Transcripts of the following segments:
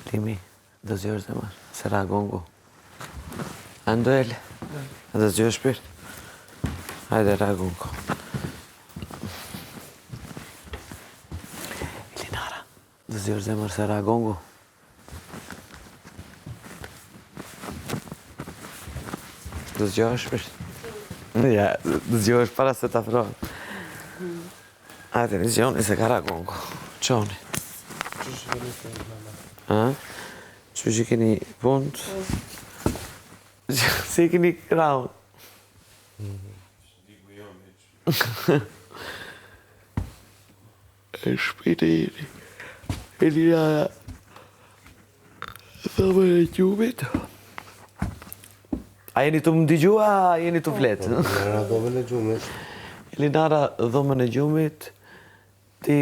Limi, dëzjosh dhe marë, se ragongu. Anduel, dëzjosh shpirt? Hajde ragongu. Elinara, dëzjosh dhe marë, se ragongu. Dëzjosh shpirt? Ja, dëzjosh para se të afrohet. Hajde, vizioni se ka ragongu. Qoni. Që që keni punt? Se keni kraun? E shpite jeni. Elinara. Thome e gjumit. A jeni të më ndigju, a jeni të fletë? Elinara, dhomën e gjumit. Elinara, dhomën e gjumit. Ti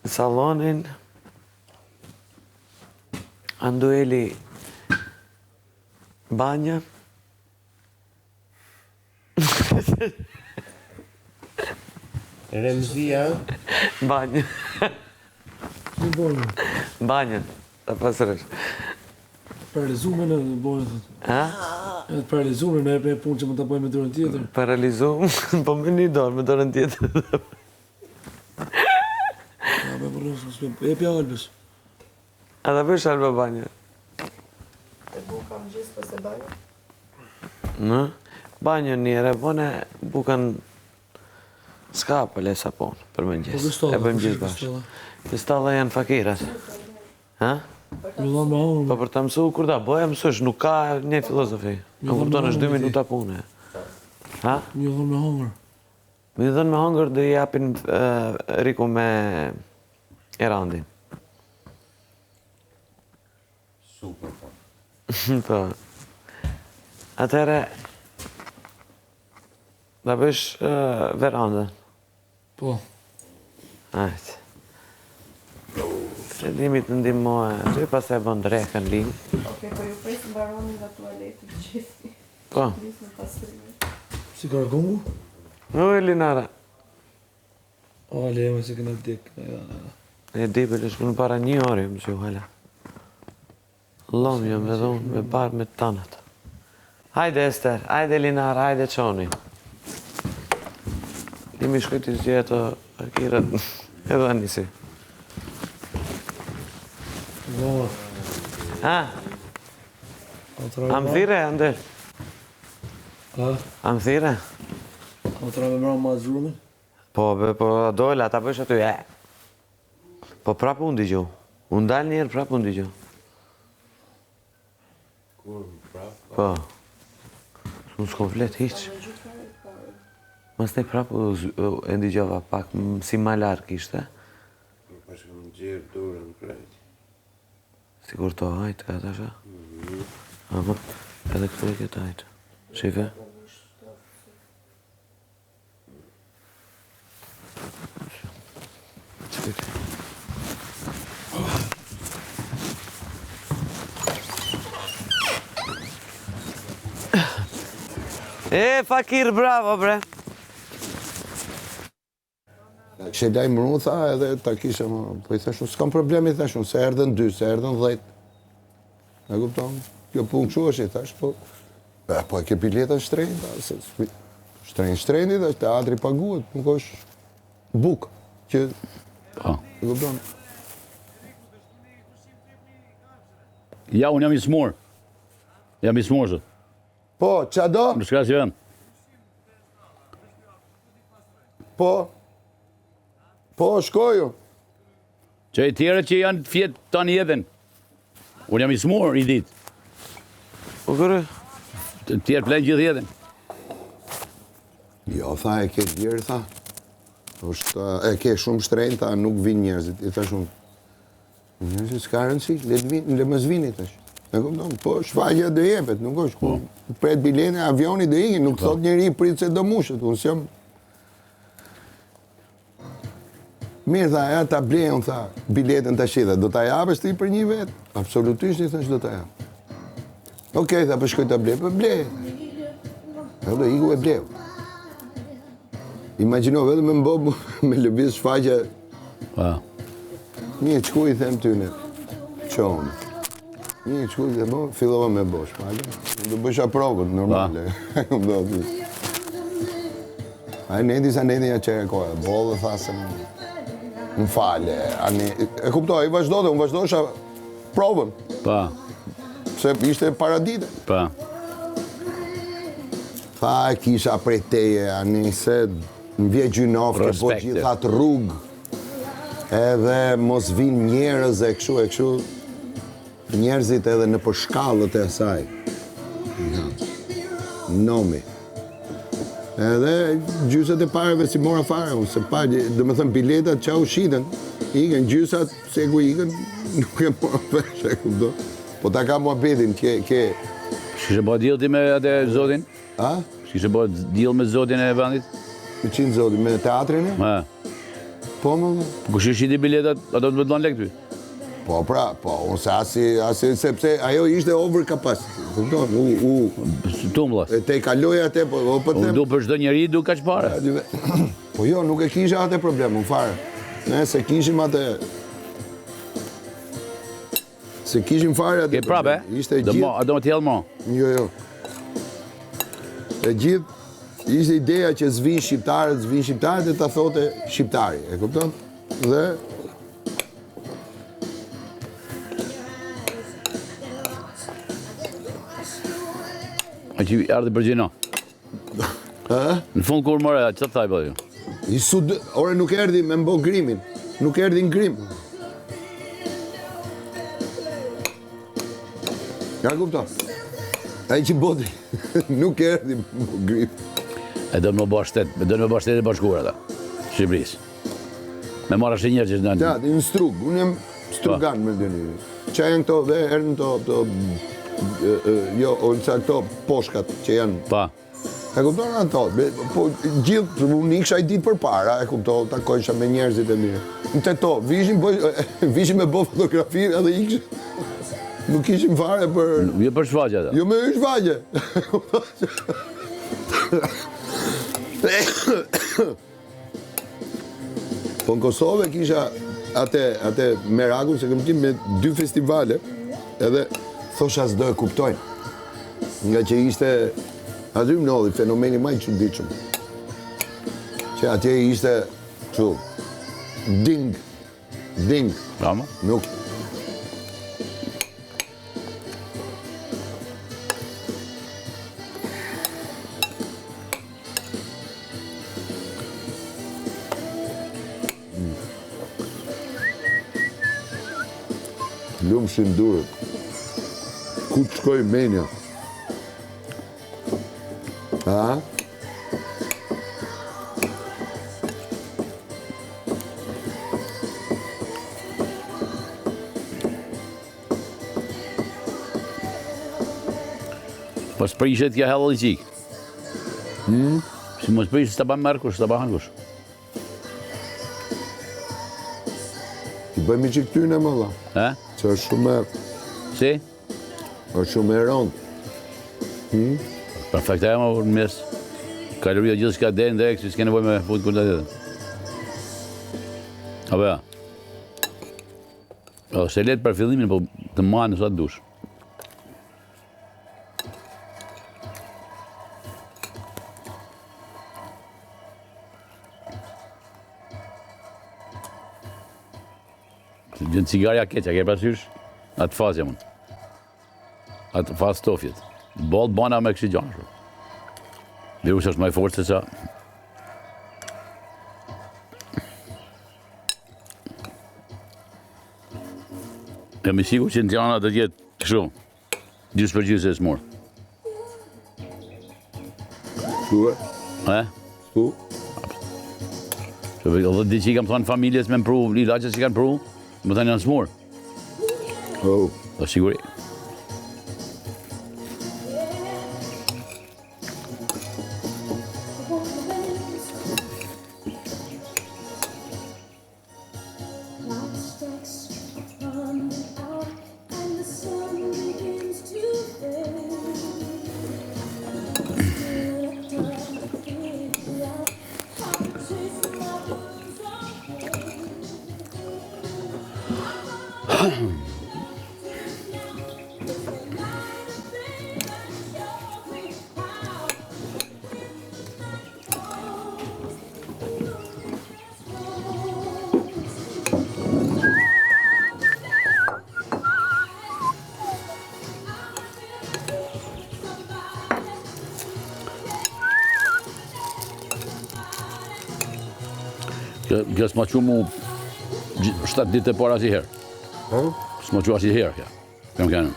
salonin. Andueli banja. Remzia. Banja. Banja. Ta pasërësh. Paralizume në bojnë. Ha? Paralizume në e punë që më të bëjmë me dorën tjetër. Paralizume? Po me një dorë, me dorën tjetër. Ja, me përrësë, e pja albës. A da bësh alba banja? E buka më gjithë për se banja? Në? Banjë njëre, bone bukan s'ka për le sapon, për më gjithë. E bëjmë gjithë bashkë. Pistalla janë fakirat. Ha? Një dhonë me hongër. Po për të mësu kur da, bëja mësush, nuk ka një filozofi. Në kupton është 2 minuta pune. Ha? Një dhonë me hongër. Mi dhënë me hongër dhe i japin Riku me Erandin. Super, po. Po. Atëre, da bësh verandën. Po. Ajtë. Se Limi të ndihmoj, aty pas e bën drekën Limi. Oke, po ju presë mbaroni nga tualeti gjithi. Po. Prisë në pasrime. Si kargongu? O, Elinara. O, lejme se këna dik. E di për është në para 1 orë më që u hala. Lom jam edhe unë me barë me tanët. Hajde Ester, hajde Elinara, hajde Qoni. Limi shkojti që ato akirët edhe anisi. Goma. Ha? Am thire, Andel? Ha? Am thire? O të rame mërë ma zhurëme? Po, dojla, ta bësh aty, Po prapë unë digju. Unë dalë njerë prapë unë digju. Kur, prapë? Po. Unë s'kom flet hiq. Mas ne prapë e ndigjova pak, si ma larkë ishte. Nuk pashë më gjirë durën krejt. Sigur të hajtë ka të asha? Ama, edhe këtu e këtë hajtë. Shive? Qëtë? E, fakir, bravo, bre. Kështë lajmë mërë, tha, edhe ta kisha më, po i thashun, s'kam problemi, thashun, se erdhen 2, se erdhen 10. E kupton, kjo punë këshu është, i thash, po e ke biletën shtrenjë, shtrenjë, dhe teatri paguhet, nuk është bukë, që, e kupton. Ja, unë jam i smur. Jam i smur, zot. Po, qa do? Në shka si vend. Po, shkoju. Që e tjere që janë fjetë tani edhe. Unë jam i smur i ditë. Po kërë? Të tjerë plenë gjithë edhe. Jo, tha, e ke djerë, tha. E ke shumë shtrenjë, tha, nuk vinë njerëzit. I tha shumë, njerëzit s'ka rëndësi, le mës vini, thash. E kupton, po shfaqja do jepet, nuk është ku pret bilene, avioni do ikin, nuk thot njeri prit se do mushet, unë s'jam... Mirë, tha, ja ta blej, unë tha, biletën të shida, do ta japësh ti për një vetë? Absolutisht, i thash, do ta japë. Okej, tha, për shkoj ta blej, për blej. E do iku e blej. Imagjino vetë me mbob, me lëviz shfaqja. Pa. Mirë, qku i them tyne? Qonë. Një qkull dhe bo, fillova me bosh, pale. Do bësha provën, normale. A nedi sa nedi ja qere koja, bo dhe thasën, më fale, e kuptoj, i vazhdojte, unë vazhdojsha provën, Pa, se ishte paradite. pa. Tha e kisha prej teje, ani se në vje gjynof, ke po Respekte. gjithat rrugë, edhe mos vinë njerëz e këshu, njerëzit edhe në për shkallët e asaj. Nomi. Edhe gjysat e pareve si mora fare, unë se pa, dhe me thëmë biletat qa u shiten, ikën gjysat, se ku ikën, nuk e mora vesh, e kupto. Po ta ka mua bedin, ke... Shkishe bo deal ti me atë zotin? A? Shkishe bo deal me zotin e vendit? Me qinë zoti, me teatrin e? Ha. Po më... Po kush shiti biletat, ato të bëdlon lek ty? Po pra, po, unë se asi, sepse ajo ishte over capacity, kupton, Tumllas. te i kaloj atë, po Unë them... du për çdo njeri du kaq pare. Po jo, nuk e kisha atë problemun, fare. Ne, se kishim atë... Se kishim fare atë Ke prape? Ishte Do gjithë... do më t'jellë mo. Jo. E gjithë, ishte ideja që zvin shqiptarët e ta thote shqiptari, e kupton? Dhe... A që ardhi për gjino. Në fund kur more, që të thaj po ju? Ore nuk erdi me mbo grimin, nuk erdi në grim. Ja kupto? Ai që boti, nuk erdi me mbo grim. E do në më bësh shtetë e bashkuar ata, Shqipërisë. Me marrë ashtë njerë që në... Ja, në strug, unë jem strugan me dëni. Qa janë këto, dhe erën këto, jo, ose këto poshkat që janë. Pa. E kupton ato, po gjithë, unë ikësha i ditë për para, e kupton, takojsha me njerëzit e mirë. Në të to, vishim me bo fotografi edhe ikësha. Nuk ishim fare për... Jo për shfaqe ata. Jo me shfaqe. Po në Kosovë kisha atë merakun, se këm tim me 2 festivale, edhe thosha s'do e kuptojnë. Nga që ishte, aty më nodhi fenomeni maj çuditshëm. Që atje ishte, që, ding, Rama? nuk. Lumë shindurët. Ku të shkoj menja? A? Po s'prishet kja hellë i qikë. Si mos prishet s'ta ban merë kush, s'ta ban kush. I bëjmë i që këtyne më dha. E? Që është shumë Si? është shumë e rëndë. Perfekta e më në mes. Kaloria gjithë s'ka den dhe si s'ke nevoj me fut kur të tjetër. Apo ja? O, se letë për fillimin, po të manë sa të dush. Gjënë cigarja keqa, ke pasysh? Atë fazja mund. Atë faz stofjet. Bolë bana me kështë gjanë. Virusi është maj fort se sa. Jam i sigur që në Tirana do të jetë kështu. Gjysë për gjysë e smurë. Shtuë? E? Shtu? Që dhe di që i kam thonë familjes me më pru, ilaçet që kanë pru, më thonë janë smurë. Oh. Do siguri. Kjo s'ma që mu 7 ditë e para si herë. Ha? S'ma që ashtë i herë kja. Kam kënë.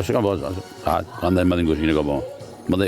Shë kam bëzë. Andaj më dhe në kushinë ka bëzë. Më dhe